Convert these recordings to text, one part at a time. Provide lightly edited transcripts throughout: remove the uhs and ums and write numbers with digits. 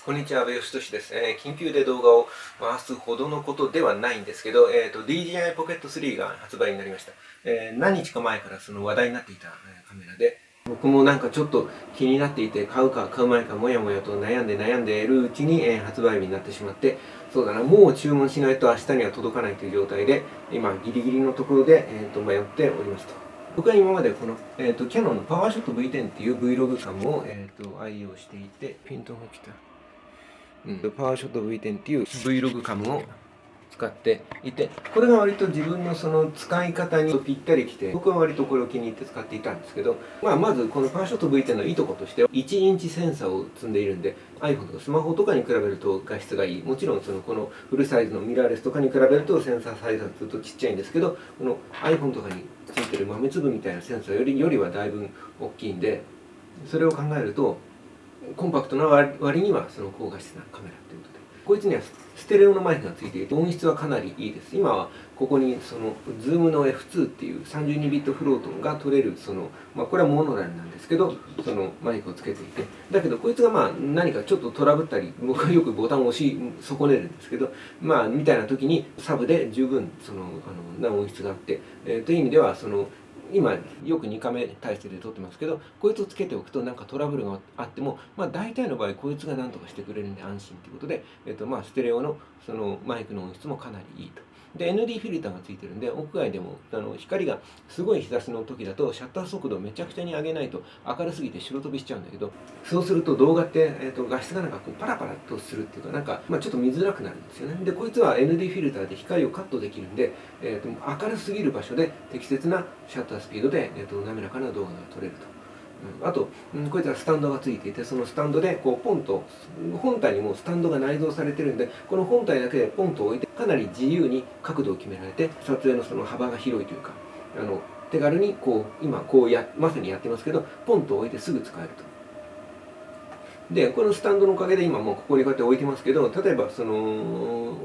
こんにちは、阿部義俊です。緊急で動画を回すほどのことではないんですけど、DJI Pocket 3が発売になりました。何日か前からその話題になっていたカメラで、僕もなんかちょっと気になっていて、買うか買うまいかもやもやと悩んでいるうちに、発売日になってしまって、そうだな、もう注文しないと明日には届かないという状態で、今ギリギリのところで、迷っておりますと。僕は今までこの、キャノンのパワーショット V10 っていう Vlog カムを、愛用していて、ピントが来た。パワーショット V10 っていう Vlog カムを使っていて、これが割と自分のその使い方にぴったりきて、僕は割とこれを気に入って使っていたんですけど、まずこのパワーショット V10 のいいとことしては、1インチセンサーを積んでいるんで、iPhone とかスマホとかに比べると画質がいい。もちろんこのフルサイズのミラーレスとかに比べるとセンサーサイズはずっとちっちゃいんですけど、この iPhone とかについてる豆粒みたいなセンサーよりはだいぶ大きいんで、それを考えると、コンパクトな割にはその高画質なカメラということで、こいつにはステレオのマイクがついていて音質はかなりいいです。今はここにその Zoom の F2 っていう32ビットフロートが取れるこれはモノラルなんですけど、そのマイクをつけていて、だけどこいつが何かちょっとトラブったり、僕はよくボタンを押し損ねるんですけど、みたいな時にサブで十分な音質があって、という意味では今よく2カメ体制で撮ってますけど、こいつをつけておくとなんかトラブルがあっても、大体の場合こいつが何とかしてくれるんで安心ということで、ステレオのそのマイクの音質もかなりいいと。で ND フィルターがついてるんで、屋外でも光がすごい日差しの時だとシャッター速度をめちゃくちゃに上げないと明るすぎて白飛びしちゃうんだけど、そうすると動画って、画質がなんかこうパラパラとするっていうか、ちょっと見づらくなるんですよね。でこいつは ND フィルターで光をカットできるんで、明るすぎる場所で適切なシャッタースピードで、滑らかな動画が撮れると。あと、こいつはスタンドがついていて、そのスタンドでこうポンと、本体にもスタンドが内蔵されてるんで、この本体だけでポンと置いて、かなり自由に角度を決められて、撮影のその幅が広いというか、手軽に今まさにやってますけど、ポンと置いてすぐ使えると。で、このスタンドのおかげで今もうここにこうやって置いてますけど、例えばオ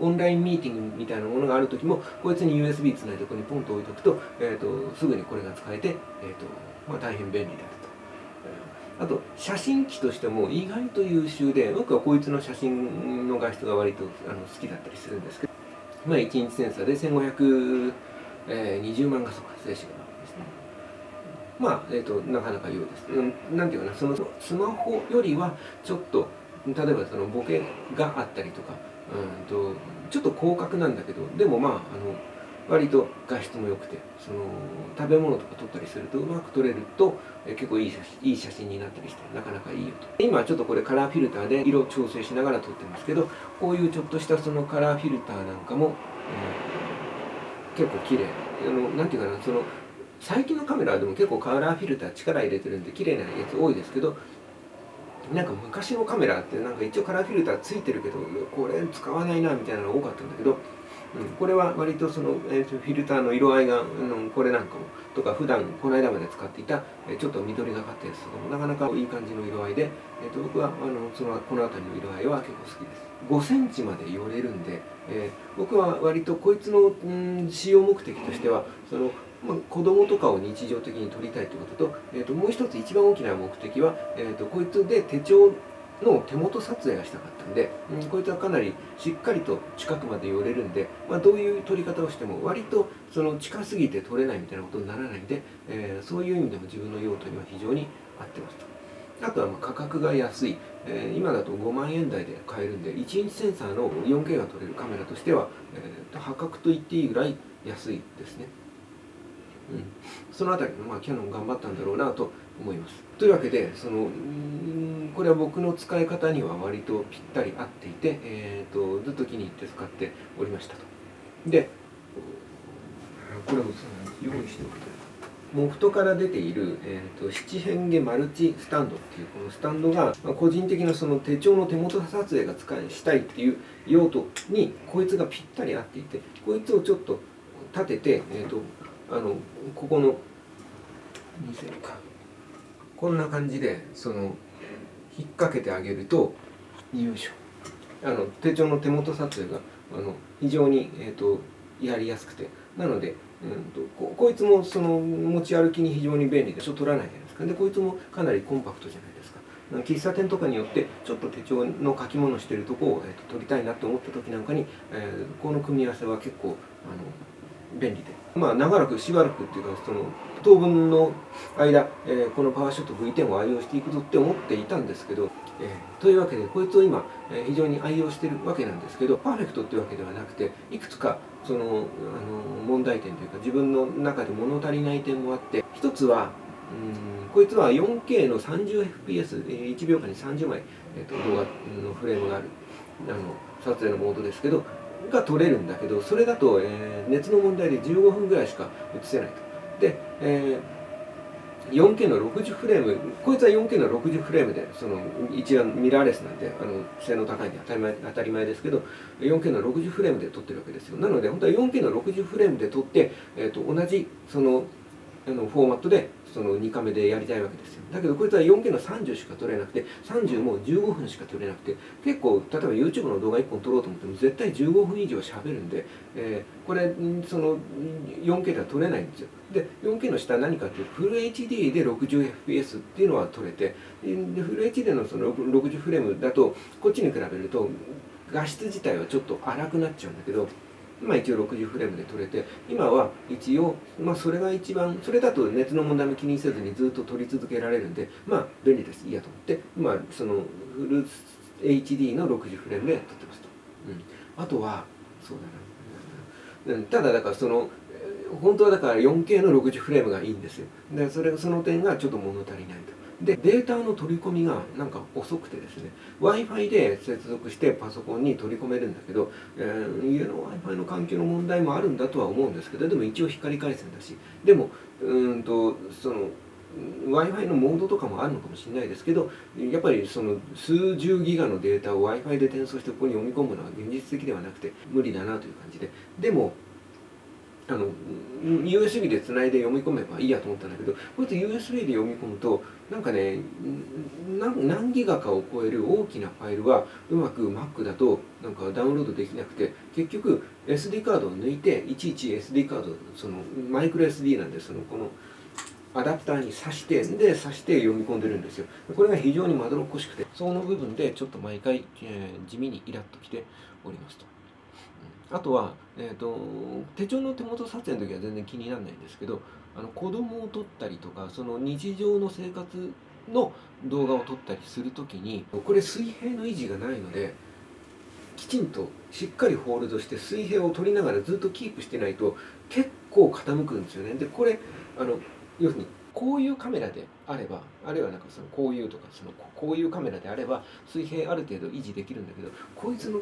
ンラインミーティングみたいなものがある時も、こいつに USB つないでここにポンと置いておくと、すぐにこれが使えて、大変便利であると。あと写真機としても意外と優秀で、僕はこいつの写真の画質が割と好きだったりするんですけど、1インチセンサーで1520万画素発生してるわけですね。なかなか良いです。なんていうかな、そのスマホよりはちょっと、例えばそのボケがあったりとか、ちょっと広角なんだけど、でも割と画質も良くて、食べ物とか撮ったりするとうまく撮れると、結構いい写真になったりして、なかなかいいよと。今ちょっとこれカラーフィルターで色調整しながら撮ってますけど、こういうちょっとしたそのカラーフィルターなんかも、結構綺麗。なんていうかな、最近のカメラでも結構カラーフィルター力入れてるんで綺麗なやつ多いですけど、なんか昔のカメラってなんか一応カラーフィルターついてるけど、これ使わないなみたいなのが多かったんだけど、これは割とフィルターの色合いが、これなんかもとか普段この間まで使っていた、ちょっと緑がかったやつとかもなかなかいい感じの色合いで、僕はこの辺りの色合いは結構好きです。5センチまで寄れるんで、僕は割とこいつの、使用目的としては子供とかを日常的に撮りたいということと、もう一つ一番大きな目的は、こいつで手帳の手元撮影がしたかったんで、こいつはかなりしっかりと近くまで寄れるんで、どういう撮り方をしても割と近すぎて撮れないみたいなことにならないんで、そういう意味でも自分の用途には非常に合ってますと。あとは価格が安い、今だと5万円台で買えるんで、1インチセンサーの 4K が撮れるカメラとしては、破格と言っていいぐらい安いですね。そのあたりのキヤノン頑張ったんだろうなと思います。というわけでこれは僕の使い方には割とぴったり合っていて、ずっと気に入って使っておりましたと。でこれを用意しておくと、モフトから出ている、七変化マルチスタンドっていうこのスタンドが、個人的な手帳の手元撮影がしたいっていう用途にこいつがぴったり合っていて、こいつをちょっと立てて、ここの見せるか、こんな感じで引っ掛けてあげると、よいしょ、手帳の手元撮影が非常に、やりやすくて、なので、こいつも持ち歩きに非常に便利で、取らないじゃないですか。でこいつもかなりコンパクトじゃないですか。喫茶店とかによってちょっと手帳の書き物してるとこを、撮りたいなと思った時なんかに、この組み合わせは結構便利で、まあ長らくしばらくっていうかその当分の間、このパワーショット V10 を愛用していくぞって思っていたんですけど、というわけでこいつを今、非常に愛用してるわけなんですけど、パーフェクトっていうわけではなくて、いくつかその問題点というか自分の中で物足りない点もあって、一つはこいつは 4K の 30fps、1 秒間に30枚、動画のフレームがある撮影のモードですけどが撮れるんだけど、それだと、熱の問題で15分ぐらいしか映せないと。で、4K の60フレーム、こいつは 4K の60フレームで、その一眼ミラーレスなんで性能高いんで当たり前ですけど、4K の60フレームで撮ってるわけですよ。なので本当は 4K の60フレームで撮って、同じそのフォーマットでその2カメでやりたいわけですよ。だけどこいつは 4K の30しか撮れなくて、30も15分しか撮れなくて、結構例えば YouTube の動画1本撮ろうと思っても絶対15分以上喋るんで、これその 4K では撮れないんですよ。で 4K の下は何かっていうとフル HD で 60fps っていうのは撮れて、でフル HD のその60フレームだとこっちに比べると画質自体はちょっと荒くなっちゃうんだけど、まあ一応60フレームで撮れて、今は一応、まあそれが一番、それだと熱の問題も気にせずにずっと撮り続けられるんで、まあ便利です、いいやと思って、今そのフル HD の60フレームで撮ってますと。あとは、そうだな。ただだからその、本当はだから 4K の60フレームがいいんですよ。で、その点がちょっと物足りないと。で、データの取り込みがなんか遅くてですね、Wi-Fi で接続してパソコンに取り込めるんだけど、家の Wi-Fi の環境の問題もあるんだとは思うんですけど、でも一応光回線だし、でも、その、Wi-Fi のモードとかもあるのかもしれないですけど、やっぱりその数十ギガのデータを Wi-Fi で転送してここに読み込むのは現実的ではなくて無理だなという感じで、でも、USB でつないで読み込めばいいやと思ったんだけど、こうやって USB で読み込むとなんかね、何ギガかを超える大きなファイルはうまく Mac だとなんかダウンロードできなくて、結局 SD カードを抜いていちいち SD カード、そのマイクロ SD なんで、そのこのアダプターに挿して読み込んでるんですよ。これが非常にまどろっこしくて、その部分でちょっと毎回、地味にイラッときておりますと。あとは、手帳の手元撮影の時は全然気にならないんですけど、子供を撮ったりとか、その日常の生活の動画を撮ったりする時に、これ水平の維持がないので、きちんとしっかりホールドして水平を撮りながらずっとキープしてないと結構傾くんですよね。でこれ要するにこういうカメラであれば、あるいはなんかそのこういうとかこういうカメラであれば水平ある程度維持できるんだけど、こいつの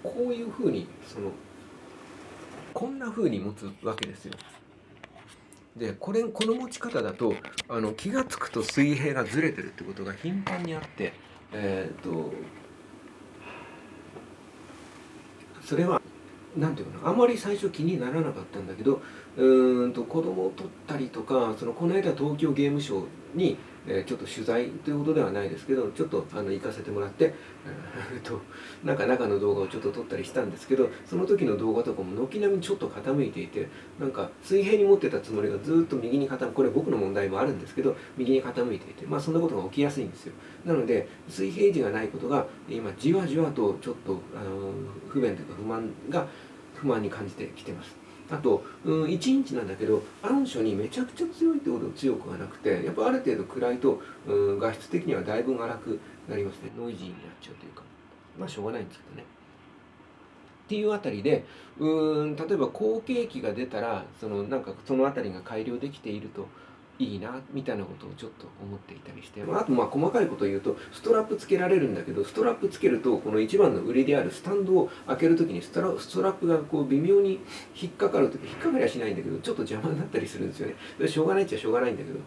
こういうふうにこんなふうに持つわけですよ。でこの持ち方だと気が付くと水平がずれてるってことが頻繁にあって、それはなんていうかな、あまり最初気にならなかったんだけど、子供を撮ったりとか、この間東京ゲームショウに、ちょっと取材ということではないですけど、ちょっと行かせてもらって、なんか中の動画をちょっと撮ったりしたんですけど、その時の動画とかも軒並みちょっと傾いていて、なんか水平に持ってたつもりがずっと右に傾く、これ僕の問題もあるんですけど、右に傾いていて、まあそんなことが起きやすいんですよ。なので水平維持がないことが今じわじわとちょっと不便というか不満に感じてきてます。あと、1インチなんだけど暗所にめちゃくちゃ強いってほど強くはなくて、やっぱある程度暗いと画質的にはだいぶ荒くなりますね。ノイジーになっちゃうというか、まあしょうがないんですけどね。っていうあたりで、例えば後継機が出たらなんかそのあたりが改良できているといいなみたいなことをちょっと思っていたりして、あと細かいことを言うとストラップつけられるんだけど、ストラップつけるとこの一番の売りであるスタンドを開けるときにストラップがこう微妙に引っかかるとき、引っかかりはしないんだけどちょっと邪魔になったりするんですよね。しょうがないっちゃしょうがないんだけど、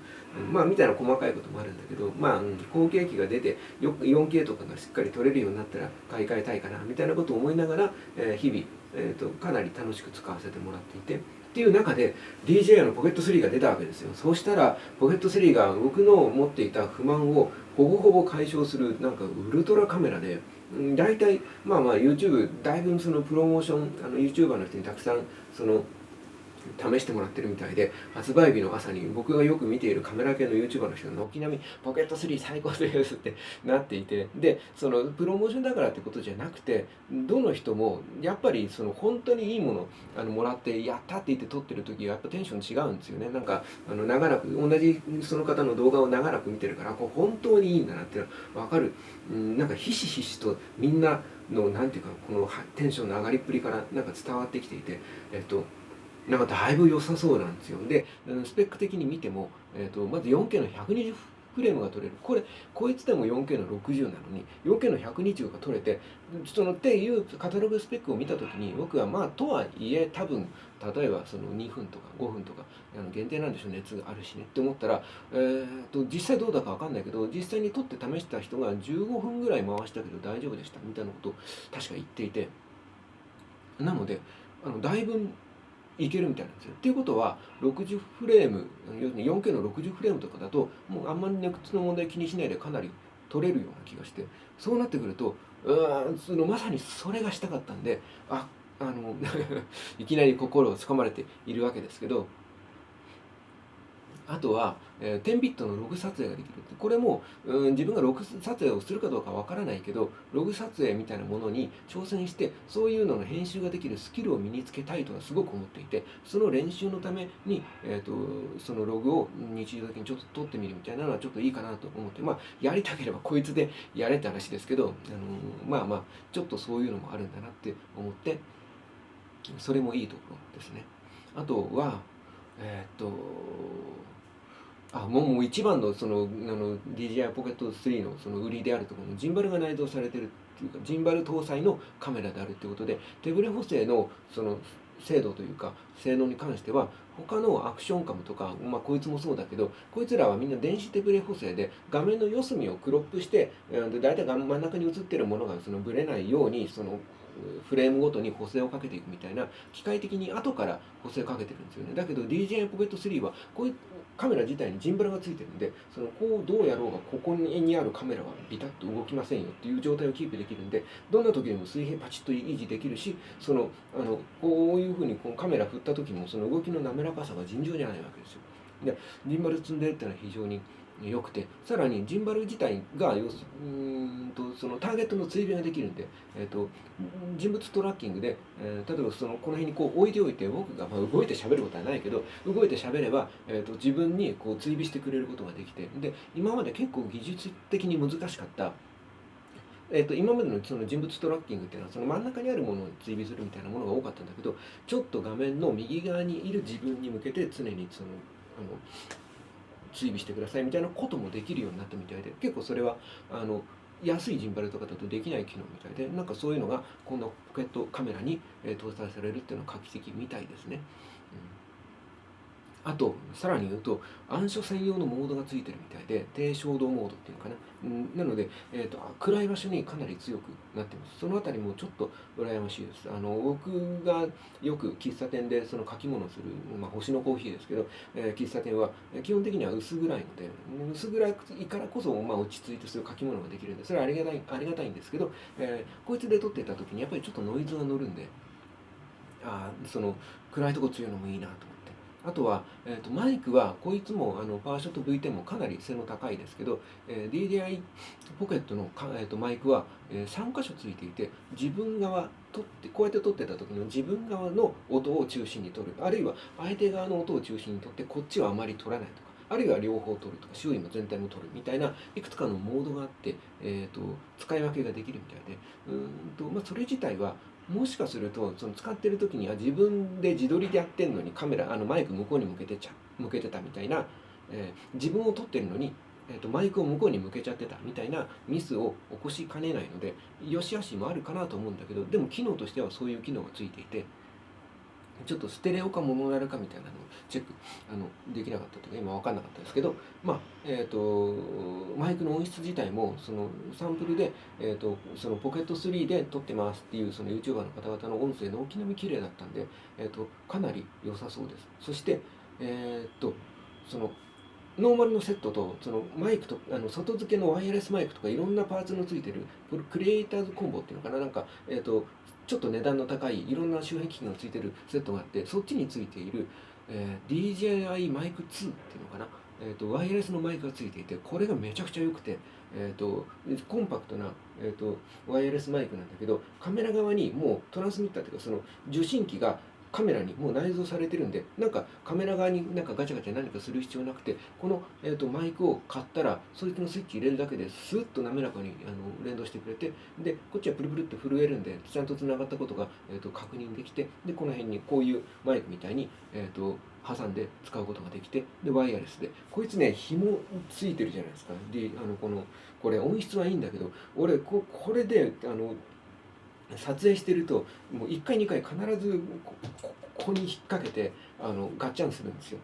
まあみたいな細かいこともあるんだけど、まあ後継機が出て4K とかがしっかり撮れるようになったら買い替えたいかなみたいなことを思いながら、日々、かなり楽しく使わせてもらっていて、っていう中で DJI のポケット3が出たわけですよ。そうしたらポケット3が僕の持っていた不満をほぼほぼ解消するなんかウルトラカメラで、大体まあ YouTube だいぶプロモーションYouTuber の人にたくさん試してもらってるみたいで、発売日の朝に僕がよく見ているカメラ系の YouTuber の人が軒並みポケット3最高ですってなっていて、でそのプロモーションだからってことじゃなくて、どの人もやっぱりその本当にいいものもらってやったって言って撮ってる時はやっぱテンション違うんですよね。なんか長らく同じその方の動画を長らく見てるから、こう本当にいいんだなっていうのは分かる。なんかひしひしとみんなのなんていうか、このテンションの上がりっぷりからなんか伝わってきていて、なんかだいぶ良さそうなんですよ。で、スペック的に見ても、まず 4K の120フレームが撮れる。こいつでも 4K の60なのに 4K の120が撮れて、っていうカタログスペックを見た時に、僕はまあとはいえ多分例えばその2分とか5分とか限定なんでしょう、熱があるしねって思ったら、実際どうだか分かんないけど、実際に撮って試した人が15分ぐらい回したけど大丈夫でしたみたいなことを確か言っていて、なのでだいぶいけるみたいなんですよ。っていうことは60フレーム、要するに 4K の60フレームとかだともうあんまり熱の問題気にしないでかなり撮れるような気がして、そうなってくるとまさにそれがしたかったんで、いきなり心をつかまれているわけですけど、あとは、10ビットのログ撮影ができる。これも、自分がログ撮影をするかどうかわからないけど、ログ撮影みたいなものに挑戦して、そういうのの編集ができるスキルを身につけたいとはすごく思っていて、その練習のために、そのログを日常的にちょっと撮ってみるみたいなのはちょっといいかなと思って、まあ、やりたければこいつでやれって話ですけど、まあまあ、ちょっとそういうのもあるんだなって思って、それもいいところですね。あとは、もう一番のそのDJI ポケット3のその売りであるところのジンバルが内蔵されてるっていうか、ジンバル搭載のカメラであるっていうことで、手ブレ補正のその精度というか性能に関しては他のアクションカムとか、まあ、こいつもそうだけど、こいつらはみんな電子手ブレ補正で画面の四隅をクロップして、だいたい真ん中に映ってるものがそのブレないようにそのフレームごとに補正をかけていくみたいな、機械的に後から補正をかけてるんですよね。だけど DJI ポケット3はこういうカメラ自体にジンバルがついてるんで、こうどうやろうがここにあるカメラはビタッと動きませんよっていう状態をキープできるんで、どんな時でも水平パチッと維持できるし、こういうふうにこのカメラ振った時もその動きの滑らかさが尋常じゃないわけですよ。でジンバル積んでるっていうのは非常に良くて、さらにジンバル自体がそのターゲットの追尾ができるんで、人物トラッキングで、例えばこの辺にこう置いておいて、僕が動いて喋ることはないけど、動いて喋れば、自分にこう追尾してくれることができて、で今まで結構技術的に難しかった今までのその人物トラッキングっていうのはその真ん中にあるものを追尾するみたいなものが多かったんだけど、ちょっと画面の右側にいる自分に向けて常に追尾してくださいみたいなこともできるようになったみたいで、結構それは安いジンバルとかだとできない機能みたいで、なんかそういうのがこのポケットカメラに搭載されるっていうのは画期的みたいですね。あとさらに言うと暗所専用のモードがついてるみたいで、低照度モードっていうのかな、なので、暗い場所にかなり強くなってます。そのあたりもちょっと羨ましいです。僕がよく喫茶店でその書き物する、星のコーヒーですけど、喫茶店は基本的には薄暗いので、薄暗いからこそ、落ち着いてそういう書き物ができるんで、それはありがたいんですけど、こいつで撮ってた時にやっぱりちょっとノイズが乗るんで、その暗いとこ強いのもいいなと思って。あとは、マイクはこいつもパワーショット V10 もかなり性能高いですけど、DJI ポケットのマイクは、3箇所ついていて、自分側こうやって撮ってた時の自分側の音を中心に撮る、あるいは相手側の音を中心に撮ってこっちはあまり撮らないとか、あるいは両方撮るとか、周囲も全体も撮るみたいないくつかのモードがあって、使い分けができるみたいで、それ自体はもしかするとその使ってる時には自分で自撮りでやってんのにマイク向こうに向けてたみたいな、自分を撮ってるのに、マイクを向こうに向けちゃってたみたいなミスを起こしかねないので、良し悪しもあるかなと思うんだけど、でも機能としてはそういう機能がついていて、ちょっとステレオかモノラルかみたいなのをチェックできなかったというか、今分かんなかったですけど、マイクの音質自体もそのサンプルで、そのポケット3で撮ってますっていうその YouTuber の方々の音声の軒並み綺麗だったんで、かなり良さそうです。そして、そのノーマルのセットとそのマイクと外付けのワイヤレスマイクとかいろんなパーツのついてるクリエイターズコンボっていうのかな、なんかちょっと値段の高いいろんな周辺機器がついてるセットがあって、そっちについている、DJI マイク2っていうのかな、ワイヤレスのマイクがついていて、これがめちゃくちゃ良くて、コンパクトな、ワイヤレスマイクなんだけど、カメラ側にもうトランスミッターっていうかその受信機がカメラにもう内蔵されてるんで、なんかカメラ側になんかガチャガチャ何かする必要なくて、この、マイクを買ったらそいつのスイッチ入れるだけでスーッと滑らかに連動してくれて、でこっちはプルプルって震えるんでちゃんとつながったことが、確認できて、でこの辺にこういうマイクみたいに、挟んで使うことができて、でワイヤレスでこいつね紐ついてるじゃないですか。でこれ音質はいいんだけど、俺これで撮影してるともう1回2回必ずここに引っ掛けてガッチャンするんですよ、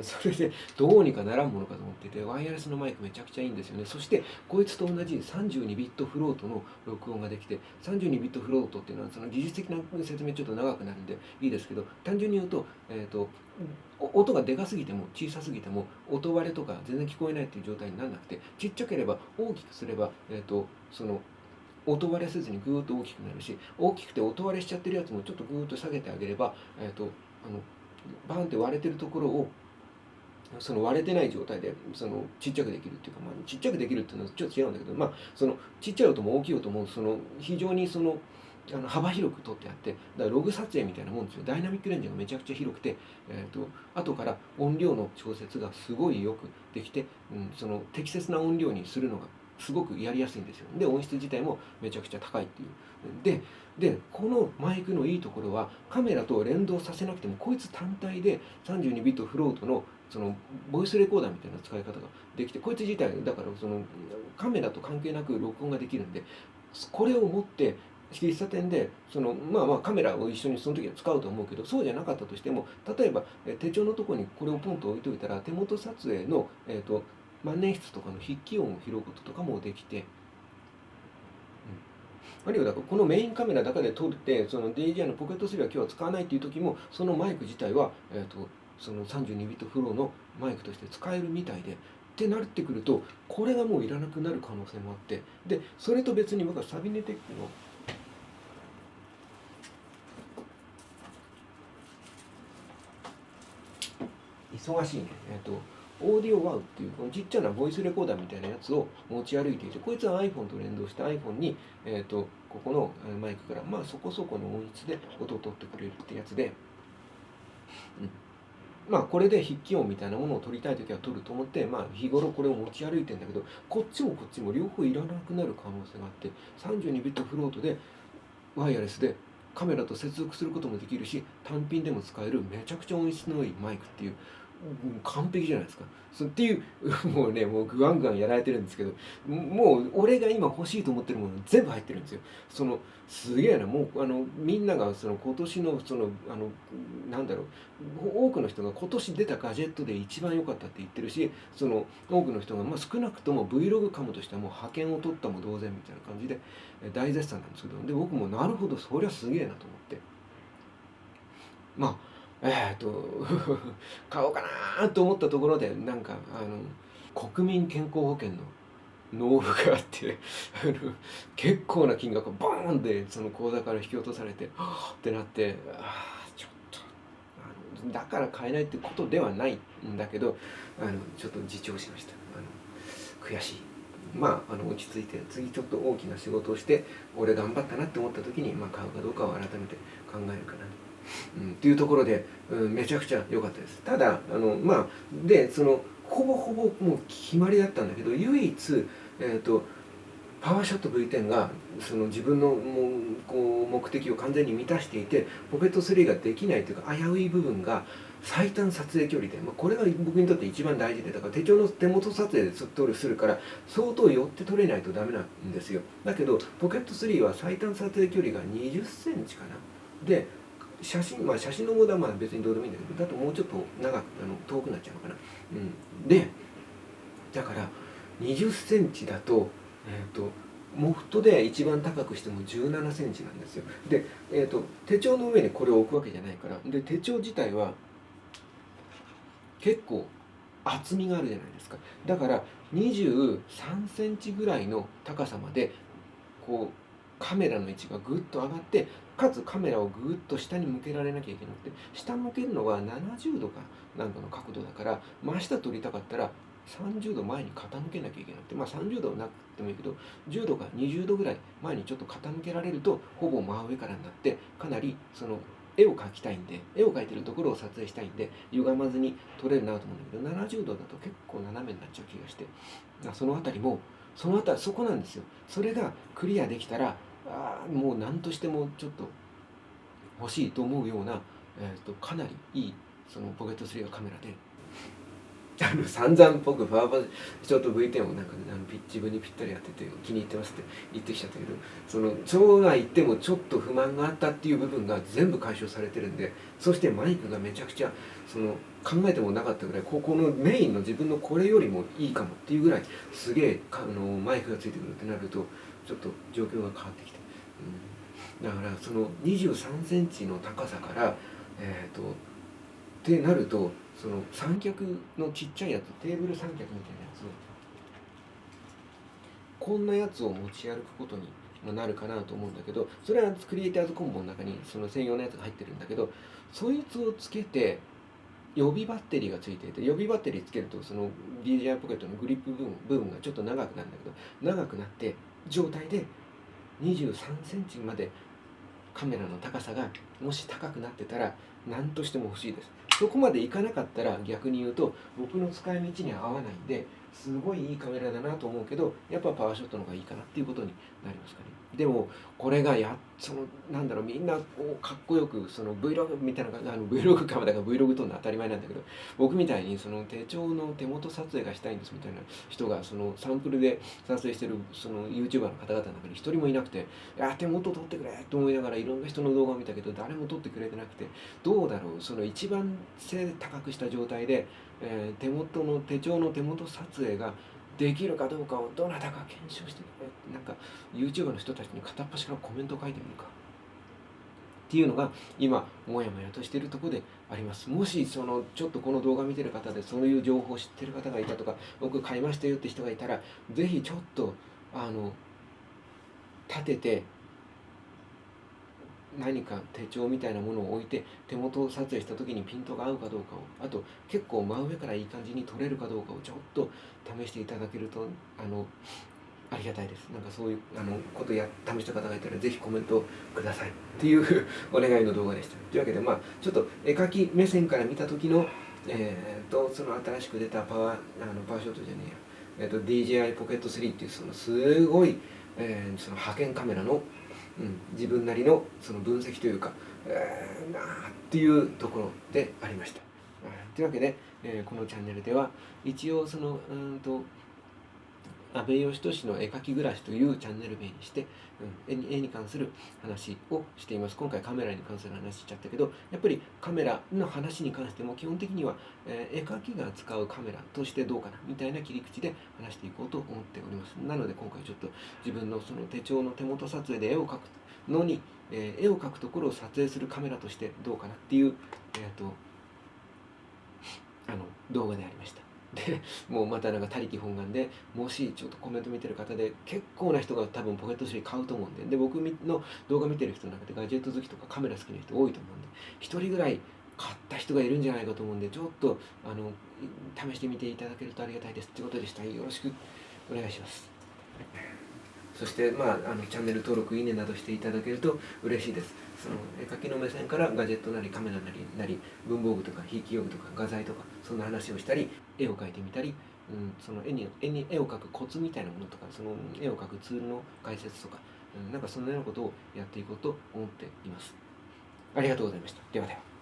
それでどうにかならんものかと思ってて、ワイヤレスのマイクめちゃくちゃいいんですよね。そしてこいつと同じ32ビットフロートの録音ができて、32ビットフロートっていうのはその技術的な説明ちょっと長くなるんでいいですけど、単純に言うと、音がでかすぎても小さすぎても音割れとか全然聞こえないっていう状態にならなくて、ちっちゃければ大きくすれば、その音割れせずにぐーっと大きくなるし、大きくて音割れしちゃってるやつもちょっとぐーっと下げてあげれば、バーンって割れてるところをその割れてない状態でちっちゃくできるっていうか、ちっちゃくできるっていうのはちょっと違うんだけど、そのちっちゃい音も大きい音も非常に幅広く取ってあって、だからログ撮影みたいなもんですよ。ダイナミックレンジがめちゃくちゃ広くて、後から音量の調節がすごいよくできて、その適切な音量にするのがすごくやりやすいんですよ。で音質自体もめちゃくちゃ高いっていう。でこのマイクのいいところは、カメラと連動させなくてもこいつ単体で32ビットフロートのそのボイスレコーダーみたいな使い方ができて、こいつ自体だからカメラと関係なく録音ができるんで、これを持って喫茶店でカメラを一緒にその時は使うと思うけど、そうじゃなかったとしても、例えば手帳のところにこれをポンと置いといたら手元撮影の、万年筆とかの筆記音を拾うこととかもできて、あるいはだからこのメインカメラだけで撮って、その DJI のポケット3は今日は使わないっていう時も、そのマイク自体は、その32ビットフローのマイクとして使えるみたいで、ってなってくるとこれがもういらなくなる可能性もあって、でそれと別に僕はサビネテックの忙しいね、オーディオワウっていうこのちっちゃなボイスレコーダーみたいなやつを持ち歩いていて、こいつは iPhone と連動して iPhone に、ここのマイクからそこそこの音質で音を取ってくれるってやつで、これで筆記音みたいなものを取りたいときは取ると思って、日頃これを持ち歩いてんだけど、こっちもこっちも両方いらなくなる可能性があって、32ビットフロートでワイヤレスでカメラと接続することもできるし、単品でも使えるめちゃくちゃ音質のいいマイクっていう、完璧じゃないですか。っていうもうグワングワンやられてるんですけど、もう俺が今欲しいと思ってるもの全部入ってるんですよ。すげえな、もうみんなが今年のなんだろう、多くの人が今年出たガジェットで一番良かったって言ってるし、多くの人が、少なくとも Vlog カムとしてはもう派遣を取ったも同然みたいな感じで大絶賛なんですけど、で僕もなるほどそりゃすげえなと思って、買おうかなと思ったところで、なんか国民健康保険の納付があって結構な金額がボーンってその口座から引き落とされてってなって、ちょっとだから買えないってことではないんだけど、ちょっと自重しました。悔しい。落ち着いて次ちょっと大きな仕事をして俺頑張ったなって思った時に、買うかどうかを改めて考えるかなっていうところで、めちゃくちゃ良かったです。ただでほぼほぼもう決まりだったんだけど、唯一パワーショット V10 が自分の目的を完全に満たしていて、ポケット3ができないというか危うい部分が最短撮影距離で、これが僕にとって一番大事で、だから手帳の手元撮影でするから相当寄って撮れないとダメなんですよ。だけどポケット3は最短撮影距離が20センチかな。で写真のモードは別にどうでもいいんだけど、だともうちょっと長く遠くなっちゃうのかな。でだから20センチだとモフトで一番高くしても17センチなんですよ。で、手帳の上にこれを置くわけじゃないから、で手帳自体は結構厚みがあるじゃないですか。だから23センチぐらいの高さまでこうカメラの位置がぐっと上がって、かつカメラをぐっと下に向けられなきゃいけなくて、下向けるのは70度かなんかの角度だから、真下撮りたかったら30度前に傾けなきゃいけなくて、30度はなくてもいいけど10度か20度ぐらい前にちょっと傾けられると、ほぼ真上からになって、かなりその絵を描きたいんで、絵を描いてるところを撮影したいんで歪まずに撮れるなと思うんだけど、70度だと結構斜めになっちゃう気がして、そのあたりもそこなんですよ。それがクリアできたら、もう何としてもちょっと欲しいと思うような、かなりいいそのポケット3のカメラで、散々僕ちょっと V10 をなんか、自分にぴったりやってて気に入ってますって言ってきちゃったけど、そうは言ってもちょっと不満があったっていう部分が全部解消されてるんで、そしてマイクがめちゃくちゃ考えてもなかったぐらい、このメインの自分のこれよりもいいかもっていうぐらいすげえマイクがついてくるってなると、ちょっと状況が変わってきて、だから23センチの高さからってなると、三脚のちっちゃいやつ、テーブル三脚みたいなやつ、こんなやつを持ち歩くことになるかなと思うんだけど、それはクリエイターズコンボの中に専用のやつが入ってるんだけど、そいつをつけて予備バッテリーがついていて、予備バッテリーつけるとDJI ポケットのグリップ部分がちょっと長くなるんだけど、長くなって状態で23センチまでカメラの高さがもし高くなってたら何としても欲しいです。そこまでいかなかったら逆に言うと僕の使い道には合わないんで、すごいいいカメラだなと思うけど、やっぱパワーショットの方がいいかなっていうことになりますかね。でもこれがみんなかっこよくVlog みたいなVlog カメラが Vlog 撮るの当たり前なんだけど、僕みたいに手帳の手元撮影がしたいんですみたいな人がサンプルで撮影してるYouTuber の方々の中に一人もいなくて、手元撮ってくれと思いながらいろんな人の動画を見たけど誰も撮ってくれてなくて、どうだろう、一番背高くした状態で、手帳の手元撮影ができるかどうかをどなたか検証してくれ、なんか YouTuber の人たちに片っ端からコメント書いてみるかっていうのが今もやもやとしているところであります。もしちょっとこの動画見てる方でそういう情報を知ってる方がいたとか、僕買いましたよって人がいたら、ぜひちょっと立てて何か手帳みたいなものを置いて手元撮影した時にピントが合うかどうかを、あと結構真上からいい感じに撮れるかどうかをちょっと試していただけるとありがたいです。なんかそういうこと試した方がいたらぜひコメントくださいっていうお願いの動画でした。というわけでちょっと絵描き目線から見た時の新しく出たパワーショットじゃねえや、DJI ポケット3っていうすごい、派遣カメラの自分なりの分析というか、っていうところでありました。というわけで、このチャンネルでは一応阿部義俊の絵描き暮らしというチャンネル名にして、絵に関する話をしています。今回カメラに関する話しちゃったけど、やっぱりカメラの話に関しても基本的には、絵描きが使うカメラとしてどうかなみたいな切り口で話していこうと思っております。なので今回ちょっと自分の手帳の手元撮影で絵を描くのに、絵を描くところを撮影するカメラとしてどうかなっていう、動画でありました。でもうまた他力本願で、もしちょっとコメント見てる方で結構な人が多分ポケット3買うと思うんで、僕の動画見てる人の中でガジェット好きとかカメラ好きな人多いと思うんで、一人ぐらい買った人がいるんじゃないかと思うんで、ちょっと試してみていただけるとありがたいですってことでした。よろしくお願いします。そしてチャンネル登録、いいねなどしていただけると嬉しいです。絵描きの目線からガジェットなりカメラなり文房具とか筆記用具とか画材とかそんな話をしたり、絵を描いてみたり、絵を描くコツみたいなものとか、絵を描くツールの解説とか、なんかそんなようなことをやっていこうと思っています。ありがとうございました。ではでは。